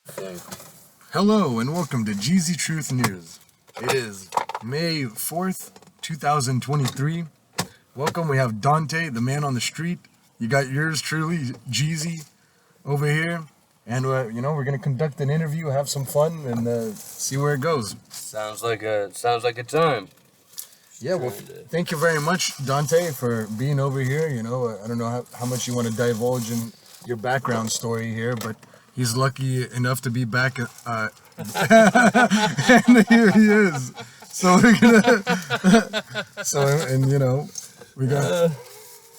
Thing. Hello and welcome to Jeezy Truth News. It is May 4th, 2023. Welcome, we have Dante, the man on the street. You got yours truly, Jeezy, over here. And, we're going to conduct an interview, have some fun, and see where it goes. Sounds like a time. Yeah, well, thank you very much, Dante, for being over here. I don't know how much you want to divulge in your background story here, but he's lucky enough to be back. And here he is. So we're gonna. We got.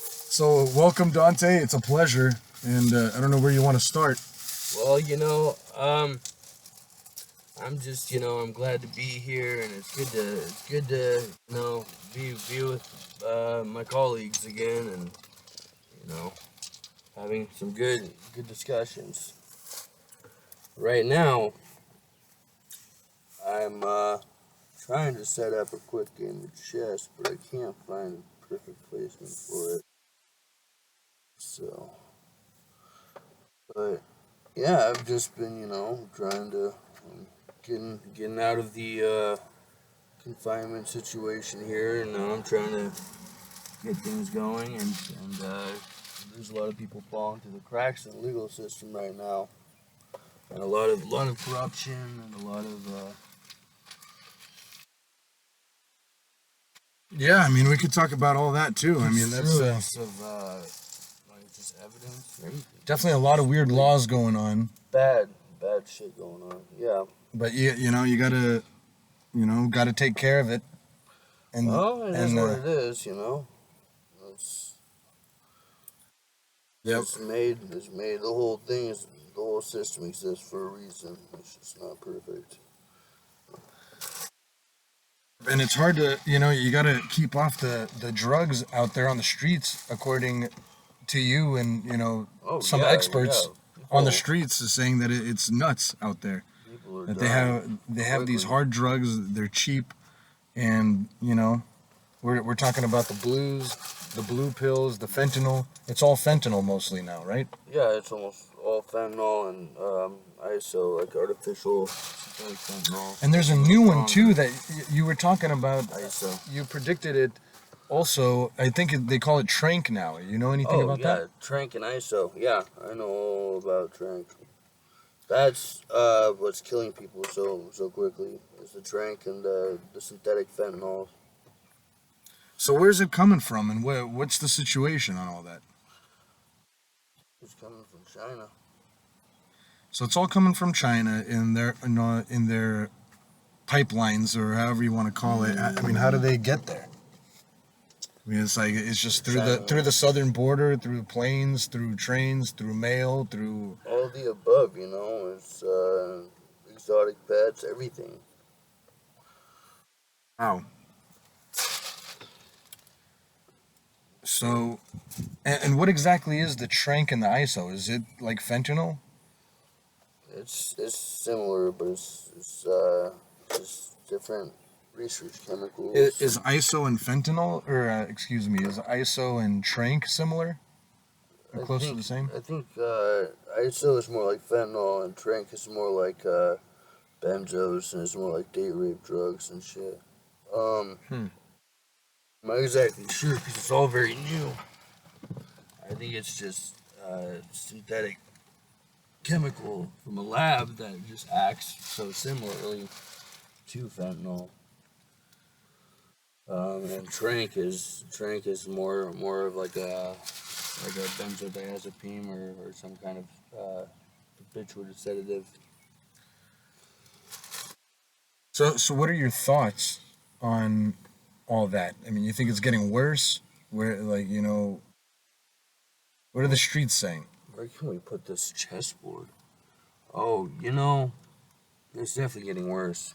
So welcome, Dante. It's a pleasure, and I don't know where you want to start. Well, I'm glad to be here, and it's good to be with my colleagues again, and having some good discussions. Right now, I'm trying to set up a quick game of chess, but I can't find a perfect placement for it. So, but yeah, I've just been, trying to getting out of the confinement situation here, and now I'm trying to get things going, and there's a lot of people falling through the cracks in the legal system right now, and a lot of corruption, and a lot of Yeah, I mean, we could talk about all that too. I mean, that's just evidence, right? Definitely a lot of weird laws going on. Bad shit going on. Yeah. But you gotta take care of it. And it is what it is, It's made the whole thing the whole system exists for a reason. It's just not perfect. And it's hard to, you got to keep off the drugs out there on the streets, according to you and, some experts on the streets is saying that it's nuts out there. That they have these hard drugs, they're cheap, and, we're talking about the blues, the blue pills, the fentanyl. It's all fentanyl mostly now, right? Yeah, it's almost all fentanyl and ISO, like artificial fentanyl. And there's a new one too that you were talking about. ISO. You predicted it. Also, I think they call it Trank now. You know anything about that? Oh, yeah, Trank and ISO. Yeah, I know all about Trank. That's what's killing people so quickly. Is the Trank and the synthetic fentanyl. So where's it coming from, and what's the situation on all that? It's coming from China. So it's all coming from China in their pipelines, or however you want to call it. I mean, how do they get there? I mean, it's just through the southern border, through planes, through trains, through mail, through all the above. It's exotic pets, everything. Wow. So, and what exactly is the Trank and the ISO? Is it like fentanyl? It's similar, but it's just different research chemicals. Is ISO and fentanyl, or excuse me, is ISO and Trank similar? Or close to the same? I think ISO is more like fentanyl, and Trank is more like benzos, and it's more like date rape drugs and shit. I'm not exactly sure because it's all very new. I think it's just synthetic chemical from a lab that just acts so similarly to fentanyl. And Trank is more of like a benzodiazepine or some kind of habituated sedative. So what are your thoughts on all that? I mean, you think it's getting worse? What are the streets saying? Where can we put this chessboard? Oh, it's definitely getting worse.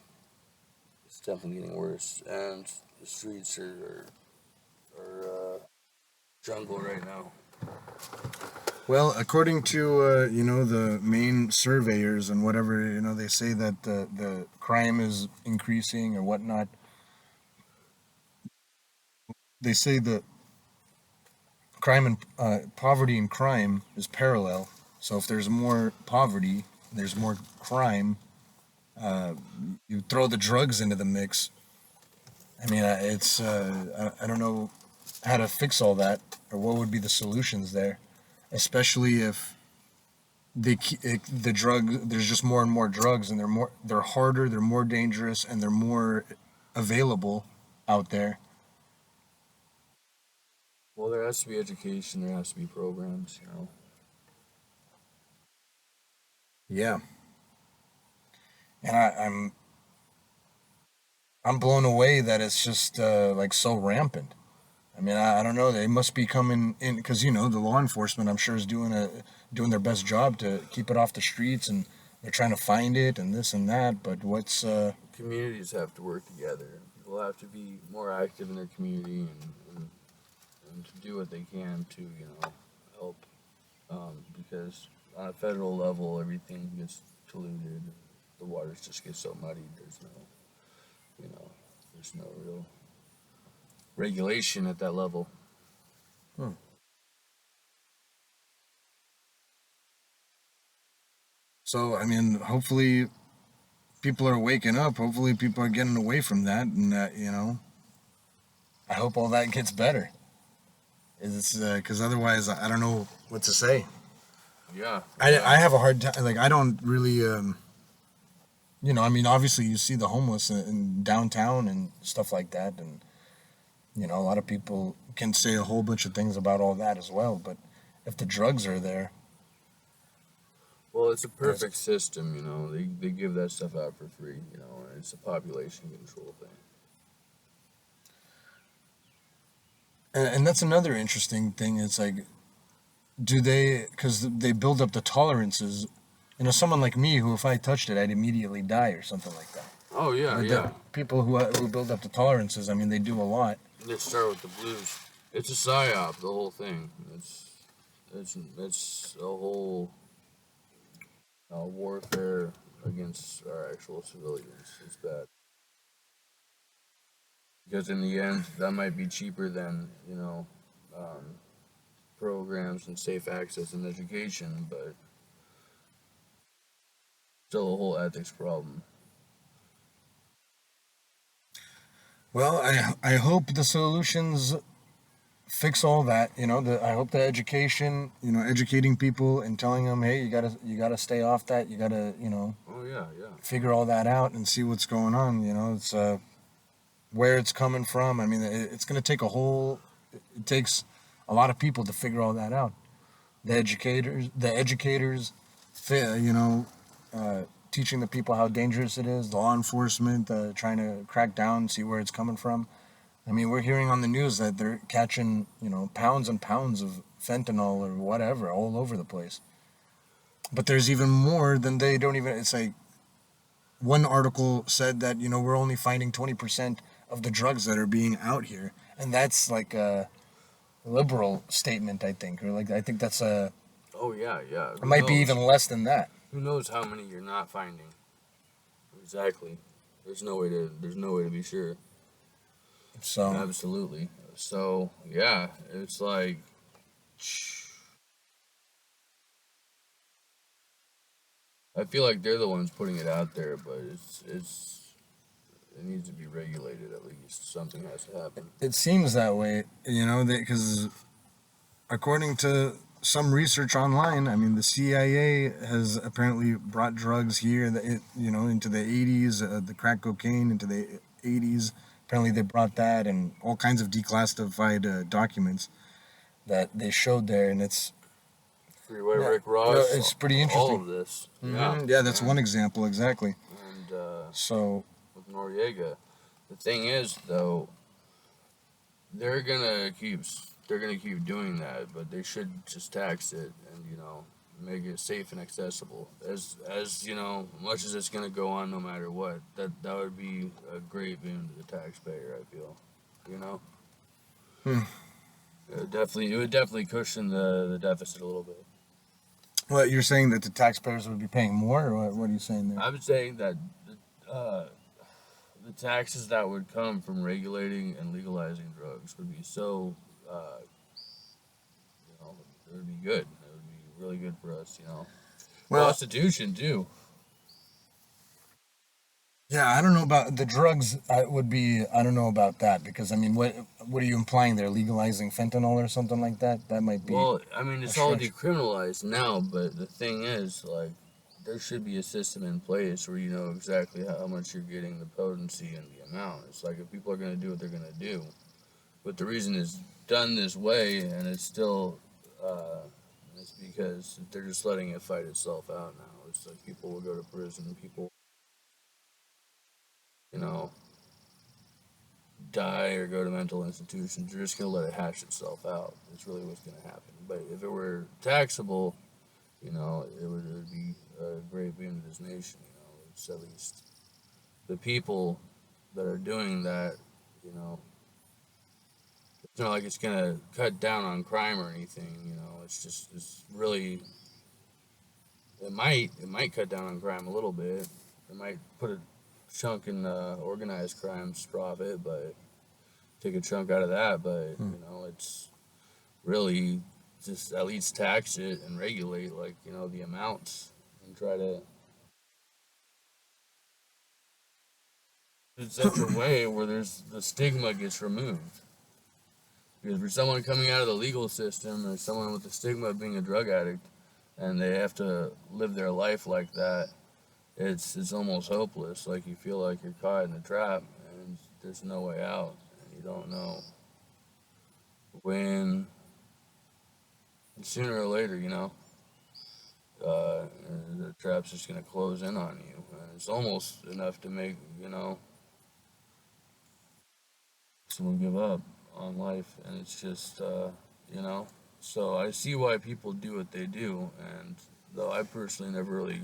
It's definitely getting worse, and the streets are jungle right now. Well, according to the main surveyors and whatever, they say that the crime is increasing or whatnot. They say that crime and poverty and crime is parallel. So if there's more poverty, there's more crime. Uh, you throw the drugs into the mix. I mean, I don't know how to fix all that or what would be the solutions there, especially if the drug there's just more and more drugs and they're harder, they're more dangerous, and they're more available out there. Well, there has to be education. There has to be programs. Yeah, and I'm blown away that it's just like so rampant. I mean, I don't know. They must be coming in because the law enforcement, I'm sure, is doing their best job to keep it off the streets, and they're trying to find it and this and that. But what's Communities have to work together. People have to be more active in their community and to do what they can to help. Because on a federal level, everything gets polluted. The waters just get so muddied. You know, there's no real regulation at that level. hmm. So? I mean, hopefully people are waking up. Hopefully people are getting away from that, and I hope all that gets better. It's because otherwise, I don't know what to say. Yeah, I have a hard time. Like I don't really. I mean, obviously you see the homeless in downtown and stuff like that, and a lot of people can say a whole bunch of things about all that as well. But if the drugs are there, well, it's a perfect system. They give that stuff out for free. And it's a population control thing. and that's another interesting thing. It's like, do they? Because they build up the tolerances. Someone like me, who if I touched it, I'd immediately die or something like that. Oh yeah, But yeah. the people who build up the tolerances, I mean, they do a lot. Let's start with the blues. It's a psyop, the whole thing. It's a whole warfare against our actual civilians. It's bad because in the end, that might be cheaper than um, programs and safe access and education, but still a whole ethics problem. Well, I hope the solutions fix all that. I hope the education, educating people and telling them, hey, you gotta stay off that. You gotta, Oh yeah, yeah. figure all that out and see what's going on. It's where it's coming from. I mean, it's gonna take It takes a lot of people to figure all that out. The educators, fi- you know, teaching the people how dangerous it is. The law enforcement trying to crack down, see where it's coming from. I mean, we're hearing on the news that they're catching, pounds and pounds of fentanyl or whatever all over the place. But there's even more than they don't even. It's like one article said that we're only finding 20% of the drugs that are being out here, and that's like a liberal statement, I think, or like I think that's a. Oh yeah, yeah. It might be even less than that. Who knows how many you're not finding? Exactly. There's no way to be sure. So Absolutely. So yeah, it's like I feel like they're the ones putting it out there, but it needs to be regulated at least. Something has to happen. it seems that way, because according to some research online, I mean, the CIA has apparently brought drugs here that into the 80s, the crack cocaine into the 80s. Apparently, they brought that and all kinds of declassified documents that they showed there, and it's Freeway yeah, Rick Ross, it's pretty all interesting. of this. Yeah, Yeah, that's yeah. one example exactly. And So with Noriega, the thing is though, they're gonna keep they're gonna keep doing that, but they should just tax it and make it safe and accessible. As much as it's gonna go on, no matter what. That would be a great boon to the taxpayer. I feel, you know, hmm. it would definitely cushion the deficit a little bit. What you're saying that the taxpayers would be paying more, or what are you saying there? I'm saying that uh, the taxes that would come from regulating and legalizing drugs would be so, it would be good. It would be really good for us. Well, Prostitution too. yeah, I don't know about the drugs. I would be. I don't know about that because I mean, what are you implying? They're legalizing fentanyl or something like that? That might be Well, I mean, a it's all stretch. decriminalized now, but the thing is, like, there should be a system in place where you know exactly how much you're getting, the potency and the amount. It's like if people are going to do what they're going to do, but the reason it's done this way and it's still, uh, it's because they're just letting it fight itself out now. It's like people will go to prison, people, you know, die or go to mental institutions. They're just going to let it hash itself out. It's really what's going to happen. But if it were taxable, you know, it would be a great boon to this nation. You know, it's at least the people that are doing that. You know, it's not like it's gonna cut down on crime or anything. You know, it's really it might cut down on crime a little bit. It might put a chunk in organized crime's profit, but take a chunk out of that. But Hmm. you know, it's really just at least tax it and regulate like you know the amounts and try to in such a way where there's the stigma gets removed. Because for someone coming out of the legal system or someone with the stigma of being a drug addict and they have to live their life like that, it's almost hopeless. Like you feel like you're caught in a trap and there's no way out. And you don't know when and sooner or later, you know, uh, the trap's just gonna close in on you. And it's almost enough to make, you know, someone give up on life, and it's just you know. So I see why people do what they do, and though I personally never really